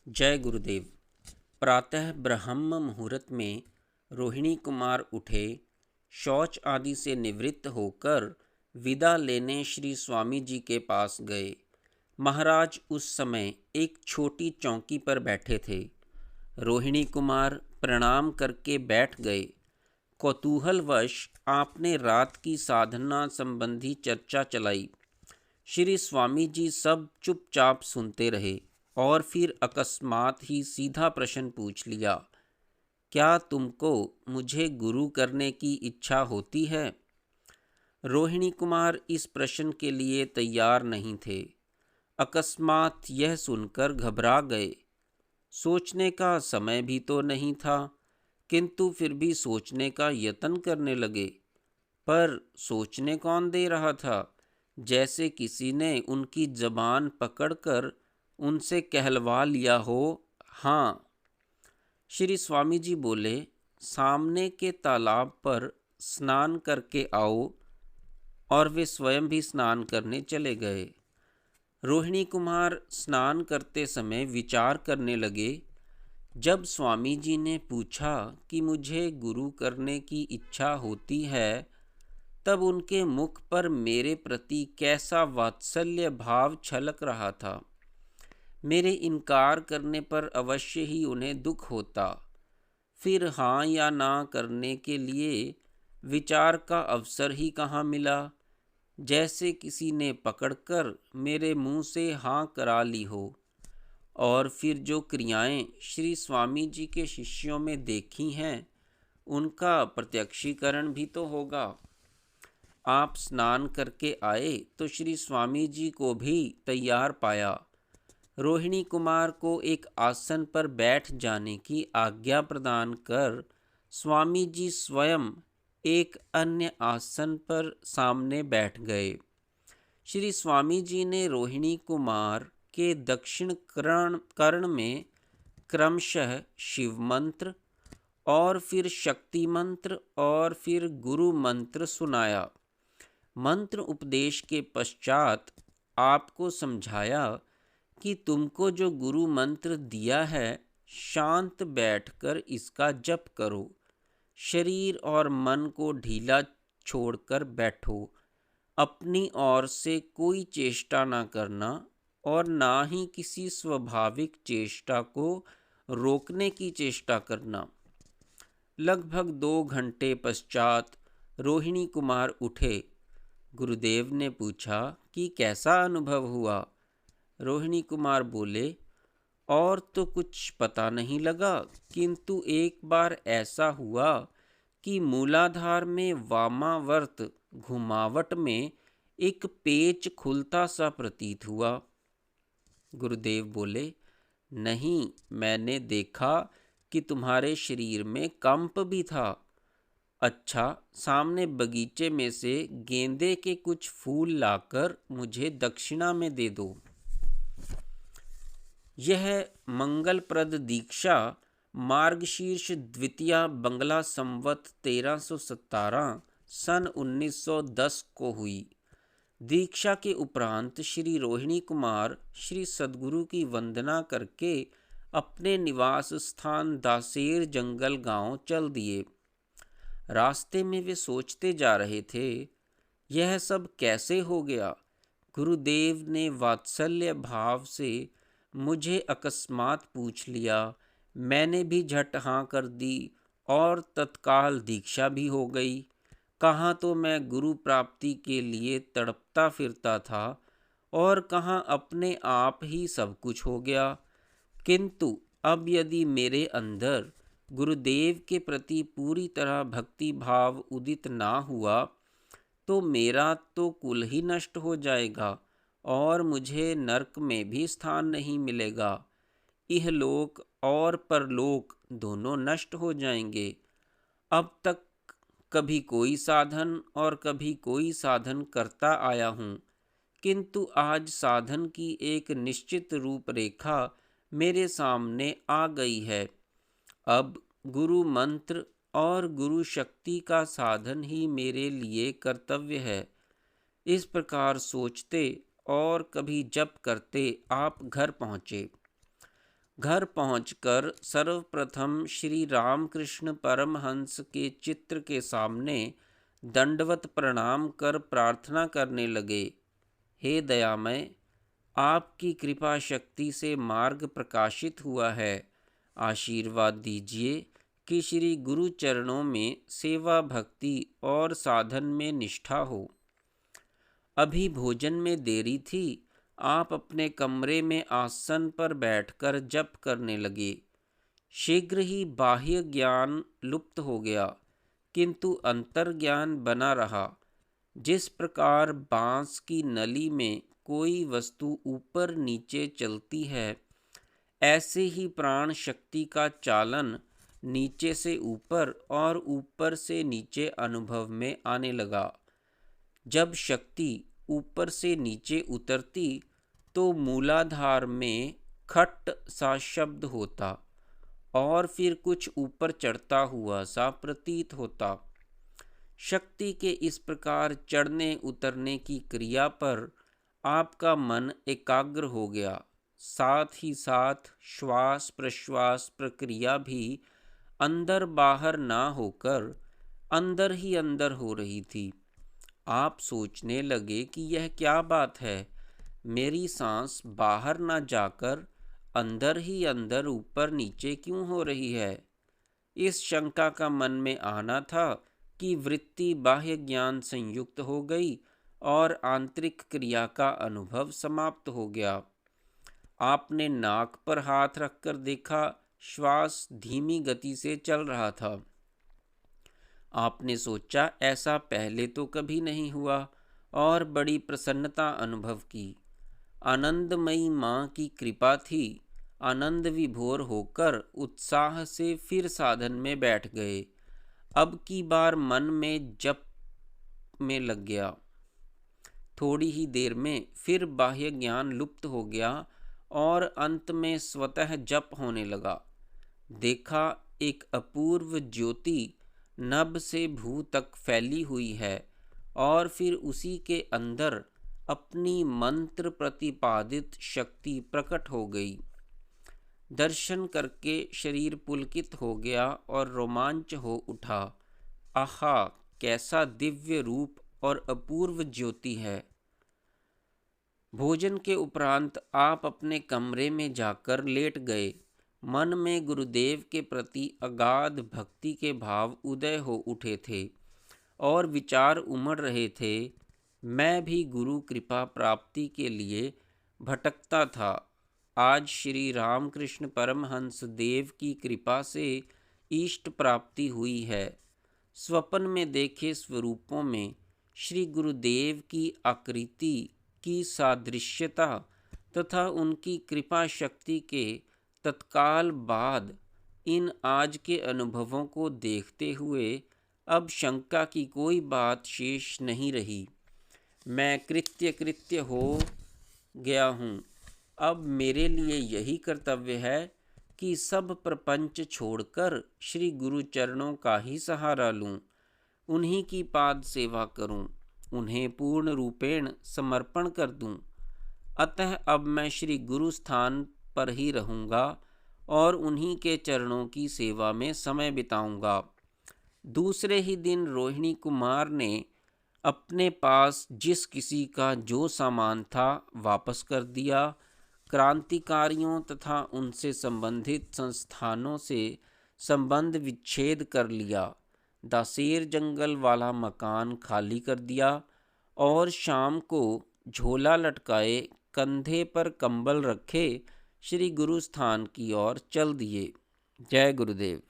जय गुरुदेव। प्रातः ब्रह्म मुहूर्त में रोहिणी कुमार उठे, शौच आदि से निवृत्त होकर विदा लेने श्री स्वामी जी के पास गए। महाराज उस समय एक छोटी चौकी पर बैठे थे। रोहिणी कुमार प्रणाम करके बैठ गए। कौतूहलवश आपने रात की साधना संबंधी चर्चा चलाई। श्री स्वामी जी सब चुपचाप सुनते रहे और फिर अकस्मात ही सीधा प्रश्न पूछ लिया, क्या तुमको मुझे गुरु करने की इच्छा होती है? रोहिणी कुमार इस प्रश्न के लिए तैयार नहीं थे। अकस्मात यह सुनकर घबरा गए। सोचने का समय भी तो नहीं था, किंतु फिर भी सोचने का यत्न करने लगे। पर सोचने कौन दे रहा था? जैसे किसी ने उनकी जबान पकड़कर उनसे कहलवा लिया हो। हाँ। श्री स्वामी जी बोले, सामने के तालाब पर स्नान करके आओ। और वे स्वयं भी स्नान करने चले गए। रोहिणी कुमार स्नान करते समय विचार करने लगे। जब स्वामी जी ने पूछा कि मुझे गुरु करने की इच्छा होती है, तब उनके मुख पर मेरे प्रति कैसा वात्सल्य भाव छलक रहा था। मेरे इनकार करने पर अवश्य ही उन्हें दुख होता। फिर हाँ या ना करने के लिए विचार का अवसर ही कहाँ मिला। जैसे किसी ने पकड़कर मेरे मुंह से हाँ करा ली हो। और फिर जो क्रियाएं श्री स्वामी जी के शिष्यों में देखी हैं, उनका प्रत्यक्षीकरण भी तो होगा। आप स्नान करके आए तो श्री स्वामी जी को भी तैयार पाया। रोहिणी कुमार को एक आसन पर बैठ जाने की आज्ञा प्रदान कर स्वामी जी स्वयं एक अन्य आसन पर सामने बैठ गए। श्री स्वामी जी ने रोहिणी कुमार के दक्षिण कर्ण में क्रमशः शिव मंत्र और फिर शक्ति मंत्र और फिर गुरु मंत्र सुनाया। मंत्र उपदेश के पश्चात आपको समझाया कि तुमको जो गुरु मंत्र दिया है, शांत बैठकर इसका जप करो। शरीर और मन को ढीला छोड़कर बैठो। अपनी ओर से कोई चेष्टा ना करना और ना ही किसी स्वाभाविक चेष्टा को रोकने की चेष्टा करना। लगभग 2 घंटे पश्चात रोहिणी कुमार उठे। गुरुदेव ने पूछा कि कैसा अनुभव हुआ? रोहिणी कुमार बोले, और तो कुछ पता नहीं लगा, किंतु एक बार ऐसा हुआ कि मूलाधार में वामावर्त घुमावट में एक पेच खुलता सा प्रतीत हुआ। गुरुदेव बोले, नहीं, मैंने देखा कि तुम्हारे शरीर में कंप भी था। अच्छा, सामने बगीचे में से गेंदे के कुछ फूल लाकर मुझे दक्षिणा में दे दो। यह मंगलप्रद दीक्षा मार्गशीर्ष द्वितीया बंगला संवत 1317 सन 1910 को हुई। दीक्षा के उपरांत श्री रोहिणी कुमार श्री सद्गुरु की वंदना करके अपने निवास स्थान दासेर जंगल गांव चल दिए। रास्ते में वे सोचते जा रहे थे, यह सब कैसे हो गया? गुरुदेव ने वात्सल्य भाव से मुझे अकस्मात पूछ लिया। मैंने भी झट हाँ कर दी और तत्काल दीक्षा भी हो गई। कहाँ तो मैं गुरु प्राप्ति के लिए तड़पता फिरता था और कहाँ अपने आप ही सब कुछ हो गया। किंतु अब यदि मेरे अंदर गुरुदेव के प्रति पूरी तरह भक्ति भाव उदित ना हुआ, तो मेरा तो कुल ही नष्ट हो जाएगा और मुझे नरक में भी स्थान नहीं मिलेगा। इहलोक और परलोक दोनों नष्ट हो जाएंगे। अब तक कभी कोई साधन और कभी कोई साधन करता आया हूँ, किंतु आज साधन की एक निश्चित रूपरेखा मेरे सामने आ गई है। अब गुरु मंत्र और गुरु शक्ति का साधन ही मेरे लिए कर्तव्य है। इस प्रकार सोचते और कभी जप करते आप घर पहुँचे। घर पहुंचकर सर्वप्रथम श्री रामकृष्ण परमहंस के चित्र के सामने दंडवत प्रणाम कर प्रार्थना करने लगे। हे दयामय, आपकी कृपा शक्ति से मार्ग प्रकाशित हुआ है। आशीर्वाद दीजिए कि श्री गुरु चरणों में सेवा भक्ति और साधन में निष्ठा हो। अभी भोजन में देरी थी। आप अपने कमरे में आसन पर बैठकर जप करने लगे। शीघ्र ही बाह्य ज्ञान लुप्त हो गया, किंतु अंतर्ज्ञान बना रहा। जिस प्रकार बांस की नली में कोई वस्तु ऊपर नीचे चलती है, ऐसे ही प्राण शक्ति का चालन नीचे से ऊपर और ऊपर से नीचे अनुभव में आने लगा। जब शक्ति ऊपर से नीचे उतरती तो मूलाधार में खट सा शब्द होता और फिर कुछ ऊपर चढ़ता हुआ सा प्रतीत होता। शक्ति के इस प्रकार चढ़ने उतरने की क्रिया पर आपका मन एकाग्र हो गया। साथ ही साथ श्वास प्रश्वास प्रक्रिया भी अंदर बाहर ना होकर अंदर ही अंदर हो रही थी। आप सोचने लगे कि यह क्या बात है, मेरी सांस बाहर ना जाकर अंदर ही अंदर ऊपर नीचे क्यों हो रही है। इस शंका का मन में आना था कि वृत्ति बाह्य ज्ञान संयुक्त हो गई और आंतरिक क्रिया का अनुभव समाप्त हो गया। आपने नाक पर हाथ रखकर देखा, श्वास धीमी गति से चल रहा था। आपने सोचा ऐसा पहले तो कभी नहीं हुआ और बड़ी प्रसन्नता अनुभव की। आनंदमयी माँ की कृपा थी। आनंद विभोर होकर उत्साह से फिर साधन में बैठ गए। अब की बार मन में जप में लग गया। थोड़ी ही देर में फिर बाह्य ज्ञान लुप्त हो गया और अंत में स्वतः जप होने लगा। देखा एक अपूर्व ज्योति नभ से भू तक फैली हुई है और फिर उसी के अंदर अपनी मंत्र प्रतिपादित शक्ति प्रकट हो गई। दर्शन करके शरीर पुलकित हो गया और रोमांच हो उठा। आहा, कैसा दिव्य रूप और अपूर्व ज्योति है। भोजन के उपरांत आप अपने कमरे में जाकर लेट गए। मन में गुरुदेव के प्रति अगाध भक्ति के भाव उदय हो उठे थे और विचार उमड़ रहे थे। मैं भी गुरु कृपा प्राप्ति के लिए भटकता था। आज श्री रामकृष्ण परमहंस देव की कृपा से इष्ट प्राप्ति हुई है। स्वप्न में देखे स्वरूपों में श्री गुरुदेव की आकृति की सादृश्यता तथा उनकी कृपा शक्ति के तत्काल बाद इन आज के अनुभवों को देखते हुए अब शंका की कोई बात शेष नहीं रही। मैं कृत्य हो गया हूँ। अब मेरे लिए यही कर्तव्य है कि सब प्रपंच छोड़कर श्री गुरु चरणों का ही सहारा लूँ, उन्हीं की पाद सेवा करूँ, उन्हें पूर्ण रूपेण समर्पण कर दूँ। अतः अब मैं श्री गुरु स्थान पर ही रहूँगा और उन्हीं के चरणों की सेवा में समय बिताऊँगा। दूसरे ही दिन रोहिणी कुमार ने अपने पास जिस किसी का जो सामान था वापस कर दिया। क्रांतिकारियों तथा उनसे संबंधित संस्थानों से संबंध विच्छेद कर लिया। दासेर जंगल वाला मकान खाली कर दिया और शाम को झोला लटकाए कंधे पर कंबल रखे श्री गुरु स्थान की ओर चल दिए। जय गुरुदेव।